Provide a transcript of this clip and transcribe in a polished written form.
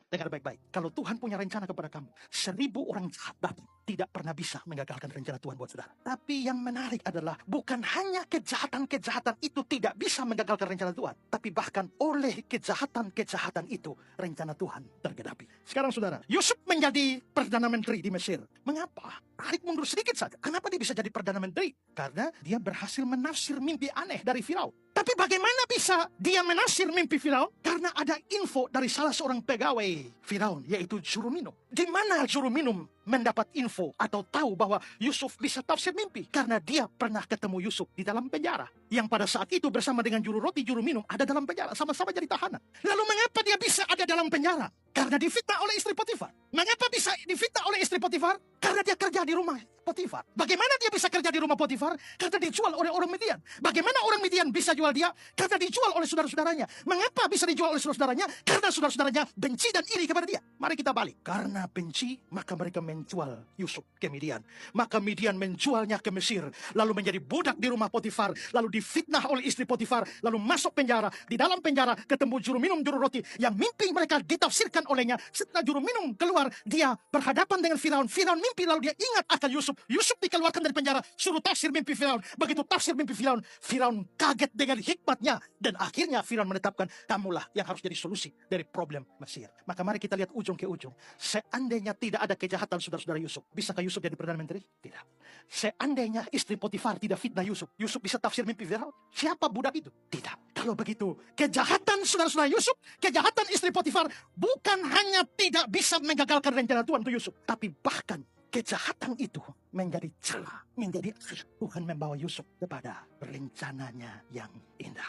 Dengar baik-baik. Kalau Tuhan punya rencana kepada kamu, 1000 orang jahat datang, tidak pernah bisa mengagalkan rencana Tuhan buat saudara. Tapi yang menarik adalah bukan hanya kejahatan-kejahatan itu tidak bisa mengagalkan rencana Tuhan, tapi bahkan oleh kejahatan-kejahatan itu rencana Tuhan tergenapi. Sekarang saudara, Yusuf menjadi Perdana Menteri di Mesir. Mengapa? Tarik mundur sedikit saja. Kenapa dia bisa jadi Perdana Menteri? Karena dia berhasil menafsir mimpi aneh dari Firaun. Tapi bagaimana bisa dia menafsir mimpi Firaun? Karena ada info dari salah seorang pegawai Firaun, yaitu juru minum. Di mana juru minum mendapat info atau tahu bahwa Yusuf bisa tafsir mimpi? Karena dia pernah ketemu Yusuf di dalam penjara. Yang pada saat itu bersama dengan juru roti, juru minum ada dalam penjara. Sama-sama jadi tahanan. Lalu mengapa dia bisa ada dalam penjara? Karena difitnah oleh istri Potifar. Mengapa bisa difitnah oleh istri Potifar? Karena dia kerja di rumah Potifar. Bagaimana dia bisa kerja di rumah Potifar? Karena dijual oleh orang Midian. Bagaimana orang Midian bisa jual dia? Karena dijual oleh saudara-saudaranya. Mengapa bisa dijual oleh saudara-saudaranya? Karena saudara-saudaranya benci dan iri kepada dia. Mari kita balik. Karena benci, maka mereka menjual Yusuf ke Midian. Maka Midian menjualnya ke Mesir. Lalu menjadi budak di rumah Potifar. Lalu difitnah oleh istri Potifar. Lalu masuk penjara. Di dalam penjara ketemu juru minum, juru roti. Yang mimpi mereka ditafsirkan olehnya. Setelah juru minum keluar, dia berhadapan dengan Firaun. Firaun mimpi, lalu dia ingat akan Yusuf. Yusuf dikeluarkan dari penjara, suruh tafsir mimpi Firaun. Begitu tafsir mimpi Firaun, Firaun kaget dengan hikmatnya. Dan akhirnya Firaun menetapkan, kamulah yang harus jadi solusi dari problem Mesir. Maka mari kita lihat ujung ke ujung. Seandainya tidak ada kejahatan saudara-saudara Yusuf, bisakah Yusuf jadi Perdana Menteri? Tidak. Seandainya istri Potifar tidak fitnah Yusuf, Yusuf bisa tafsir mimpi Firaun? Siapa budak itu? Tidak. Kalau begitu, kejahatan saudara-saudara Yusuf, kejahatan istri Potifar bukan hanya tidak bisa menggagalkan rencana Tuhan untuk Yusuf, tapi bahkan kejahatan itu menjadi celah, menjadi Tuhan membawa Yusuf kepada rencananya yang indah.